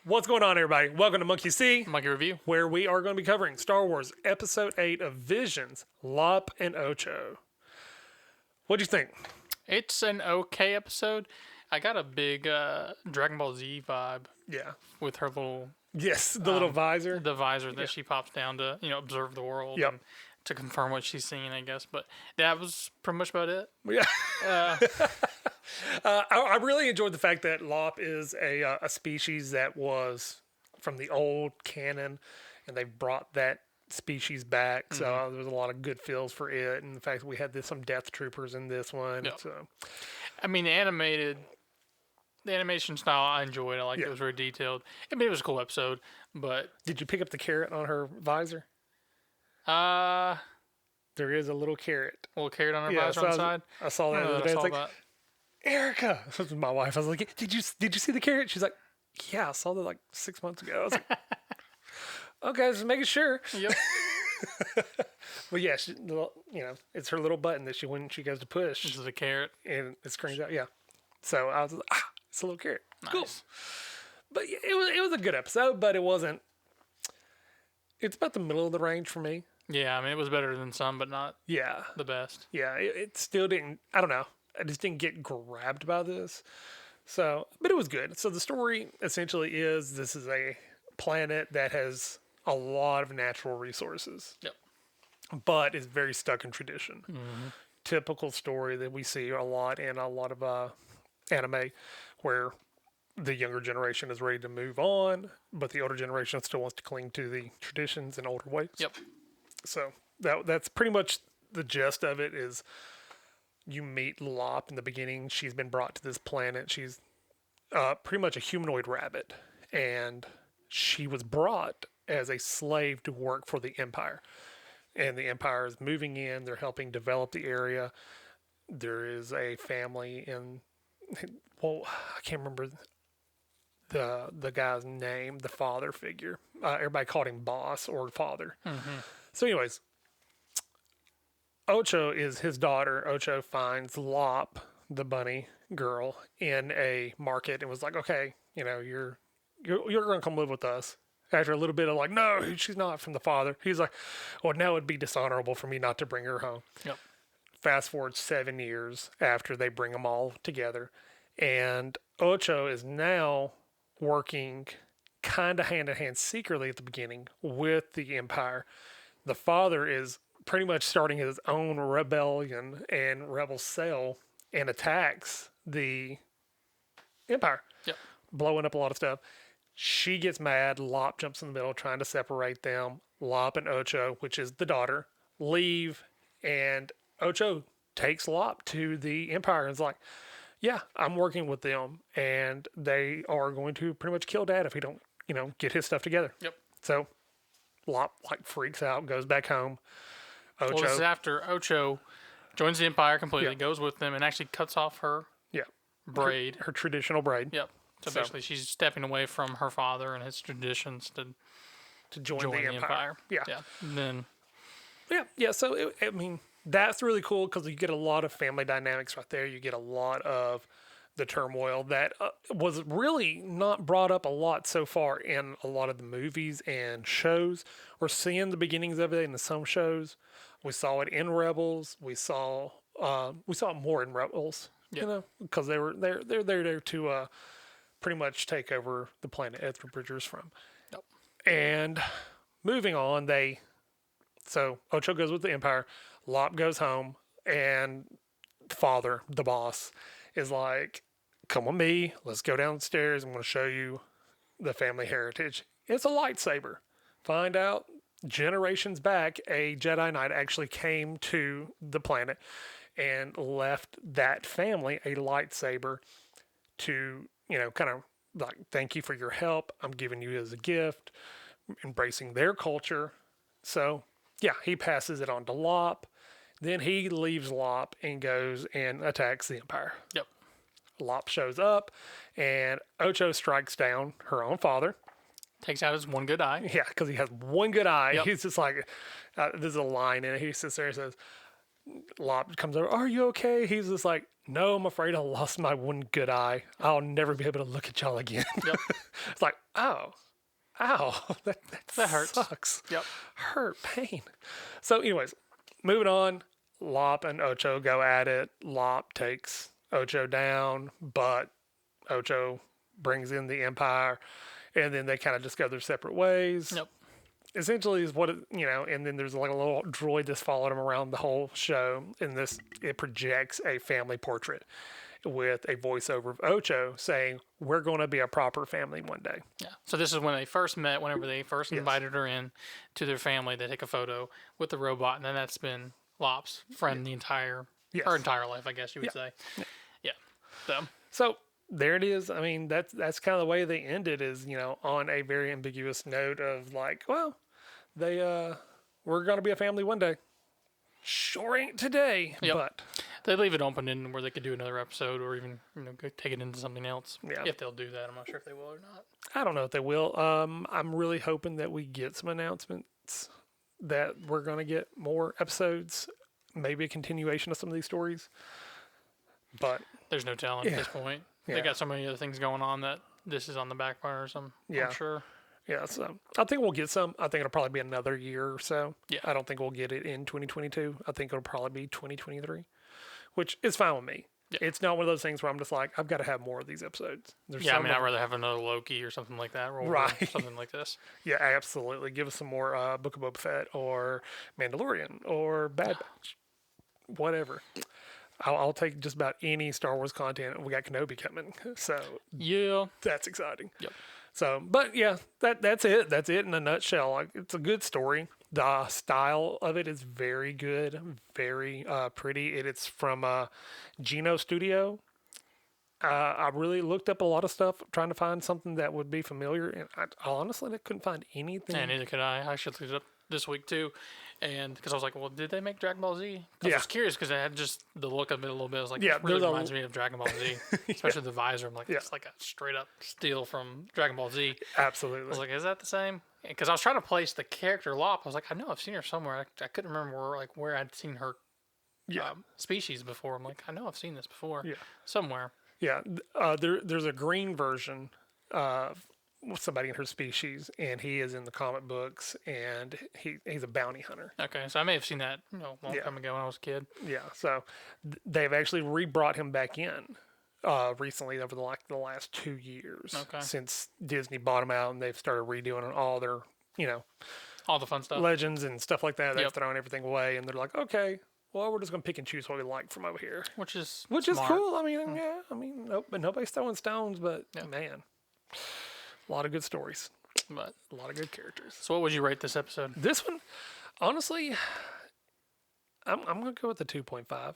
What's going on, everybody? Welcome to Monkey See, Monkey Review. where we are going to be covering Star Wars Episode 8 of Visions, Lop and Ocho. What'd you think? It's an okay episode. I got a big Dragon Ball Z vibe Yeah. with her little Yes, the little visor. the visor that she pops down to observe the world Yep. and to confirm what she's seeing, I guess. But that was pretty much about it. Yeah. I really enjoyed the fact that Lop is a species that was from the old canon, and they brought that species back. So there was a lot of good feels for it, and the fact that we had some Death Troopers in this one. Yep. So I mean, the animation style I enjoyed. I liked it. It was very detailed. I mean, it was a cool episode, but did you pick up the carrot on her visor? uh, There is a little carrot. little carrot on her Yeah, visor so on the side. I saw that I the don't know other that day. I It's saw like, that. Erica, this was my wife. I was like, did you see the carrot? She's like, yeah, I saw that like 6 months ago. I was like, okay, just making sure. Yep. But yeah, it's her little button that when she goes to push, This is a carrot. and it screams out. Yeah. So I was like, it's a little carrot. Nice. Cool. But yeah, it was a good episode, but it wasn't. It's about the middle of the range for me. Yeah, I mean, it was better than some, but not Yeah. the best. Yeah, it still didn't. I don't know. I just didn't get grabbed by this. So, but it was good. So the story essentially is this is a planet that has a lot of natural resources, Yep. but is very stuck in tradition. Typical story that we see a lot in a lot of anime, where the younger generation is ready to move on, but the older generation still wants to cling to the traditions and older ways. Yep. So that's pretty much the gist of it. Is you meet Lop in the beginning. She's been brought to this planet. She's pretty much a humanoid rabbit, and she was brought as a slave to work for the Empire. And the Empire is moving in. They're helping develop the area. There is a family in, well, I can't remember the guy's name, the father figure. Everybody called him boss or father. So anyways, Ocho is his daughter. Ocho finds Lop, the bunny girl, in a market and was like, okay, you're going to come live with us. After a little bit of like, no, she's not from the father. He's like, well, now it'd be dishonorable for me not to bring her home. Yep. Fast forward 7 years after they bring them all together. And Ocho is now working kind of hand in hand secretly at the beginning with the Empire. The father is pretty much starting his own rebellion and rebel cell and attacks the Empire, Yep. blowing up a lot of stuff. She gets mad. Lop jumps in the middle, trying to separate them. Lop and Ocho, which is the daughter, leave, and Ocho takes Lop to the Empire and is like, yeah, I'm working with them, and they are going to pretty much kill Dad if he don't, get his stuff together. Yep. So Lop freaks out, goes back home. Ocho, Well, this is after Ocho joins the Empire completely, Yeah. goes with them, and actually cuts off her yeah, braid. her traditional braid Yep. So So- basically, she's stepping away from her father and his traditions to join join the Empire. Yeah. Yeah. And then, Yeah. So, that's really cool because you get a lot of family dynamics right there. You get a lot of the turmoil that was really not brought up a lot so far in a lot of the movies and shows. We're seeing the beginnings of it in some shows. We saw it in Rebels. We saw it more in Rebels. Yep. Because they're there to pretty much take over the planet Ethra Bridger's from. Yep. And moving on, so Ocho goes with the Empire, Lop goes home, and the father, the boss, is like, come with me, let's go downstairs, I'm going to show you the family heritage. It's a lightsaber. Find out generations back, a Jedi Knight actually came to the planet and left that family a lightsaber to, kind of like, thank you for your help. I'm giving you as a gift, embracing their culture. So, yeah, he passes it on to Lop. Then he leaves Lop and goes and attacks the Empire. yep. Lop shows up, and Ocho strikes down her own father. Takes out his one good eye. Yeah, because he has one good eye. Yep. He's just like, there's a line in it. He sits there and says, Lop comes over. Are you okay? He's just like, no, I'm afraid I lost my one good eye. I'll never be able to look at y'all again. Yep. It's like, oh, ow, That hurts. sucks. Yep. Hurt, pain. So, anyways, moving on. Lop and Ocho go at it. Lop takes Ocho down, but Ocho brings in the Empire, and then they kind of just go their separate ways. Yep. Essentially, is what it, and then there's like a little droid that's followed him around the whole show. And this it projects a family portrait with a voiceover of Ocho saying, "We're going to be a proper family one day." Yeah. So this is when they first met. Whenever they first invited her in to their family, they take a photo with the robot, and then that's been Lop's friend the entire her entire life, I guess you would say. Yeah. So there it is. I mean, that's kind of the way they ended is, on a very ambiguous note of like, well, we're going to be a family one day. Sure ain't today, Yep. but they leave it open in where they could do another episode or even go take it into something else. Yeah. If they'll do that, I'm not sure if they will or not. I don't know if they will. I'm really hoping that we get some announcements that we're going to get more episodes, maybe a continuation of some of these stories. But There's no telling at this point. Yeah. They got so many other things going on that this is on the back burner or something. Yeah. I'm sure. yeah, so I think we'll get some. I think it'll probably be another year or so. Yeah. I don't think we'll get it in 2022. I think it'll probably be 2023, which is fine with me. Yeah. It's not one of those things where I'm just like, I've got to have more of these episodes. There's Yeah, I some mean, of- I'd rather have another Loki or something like that. Or Right. Something like this. Yeah, absolutely. Give us some more Book of Boba Fett or Mandalorian or Bad Batch, whatever. I'll take just about any Star Wars content. We got Kenobi coming, so Yeah. that's exciting. Yep. So, but yeah, that's it. That's it in a nutshell. Like, it's a good story. The style of it is very good, very pretty. It's from Geno Studio. I really looked up a lot of stuff trying to find something that would be familiar, and I honestly couldn't find anything. And neither could I. I actually looked it up this week too, and because I was like, well, did they make Dragon Ball Z? 'Cause I Yeah. was curious because I had just the look of it a little bit. I was like, Yeah, it really there's a- reminds me of Dragon Ball Z, especially the visor. I'm like, it's like a straight up steal from Dragon Ball Z. I Absolutely. was like, is that the same? Because I was trying to place the character Lop. I was like, I know I've seen her somewhere. I couldn't remember where I'd seen her species before. I'm like, I know I've seen this before. Yeah. Somewhere. Yeah, there's a green version of somebody in her species, and he is in the comic books, and he's a bounty hunter. Okay, so I may have seen that a long time ago when I was a kid. Yeah, so they've actually re-brought him back in recently over the last 2 years. Okay. Since Disney bought him out, and they've started redoing all their All the fun stuff. legends and stuff like that. They've Yep. thrown everything away, and they're like, okay, well, we're just gonna pick and choose what we like from over here. Which is Which smart. is cool. I mean, yeah. I mean, but nobody's throwing stones. But man, a lot of good stories, But a lot of good characters. so, what would you rate this episode? This one, honestly, I'm gonna go with the 2.5.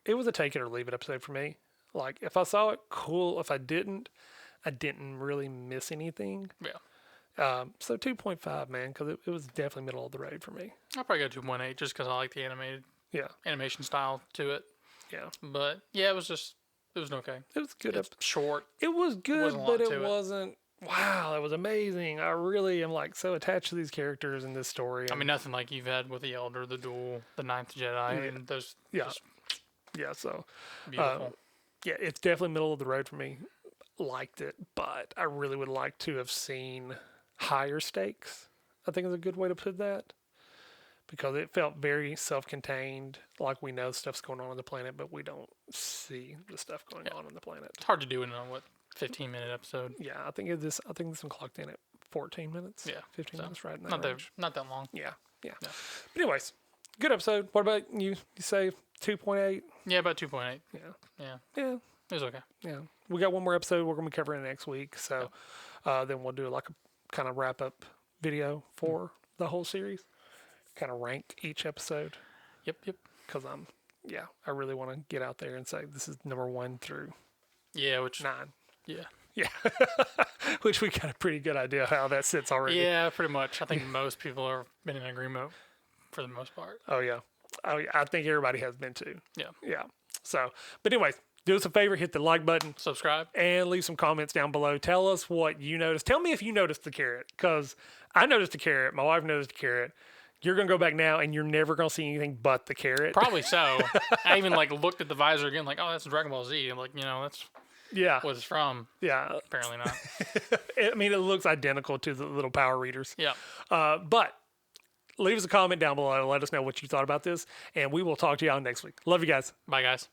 It was a take it or leave it episode for me. Like, if I saw it, cool. If I didn't really miss anything. Yeah. So 2.5, man, because it was definitely middle of the road for me. I'll probably go 2.8 just because I like the Yeah, animation style to it. yeah. But yeah, it was okay. It was good. It's short. It was good, wasn't a but lot it to it. wasn't. Wow, that was amazing. I really am like so attached to these characters in this story. I mean, nothing like you've had with the Elder, the Duel, the Ninth Jedi, and those. Yeah. Just yeah. So beautiful. yeah, it's definitely middle of the road for me. Liked it, but I really would like to have seen higher stakes. I think is a good way to put that, because it felt very self-contained. Like, we know stuff's going on the planet, but we don't see the stuff going on the planet. It's hard to do in a 15-minute episode. Yeah, I think this one clocked in at 14 minutes. Yeah, 15 so minutes, right in that Not that range. not that long. Yeah. But anyways, good episode. What about you? You say 2.8? Yeah, about 2.8. Yeah. Yeah, Yeah. it was okay. Yeah. We got one more episode we're going to be covering next week. So then we'll do like a kind of wrap up video for the whole series. Kind of rank each episode. Yep. Because I really want to get out there and say this is number 1 through Yeah, which 9. yeah. Yeah. Which we got a pretty good idea how that sits already. Yeah, pretty much. I think most people have been in agreement for the most part. Oh, yeah. I think everybody has been too. Yeah. Yeah. So, but anyways, do us a favor, hit the like button Subscribe. and leave some comments down below. Tell us what you noticed. Tell me if you noticed the carrot, because I noticed the carrot. My wife noticed the carrot. You're going to go back now, and you're never going to see anything but the carrot. Probably so. I even like looked at the visor again, like, oh, that's Dragon Ball Z. I'm like, that's what it's from. Yeah. Apparently not. I mean, it looks identical to the little power readers. Yeah. But leave us a comment down below. Let us know what you thought about this, and we will talk to y'all next week. Love you guys. Bye, guys.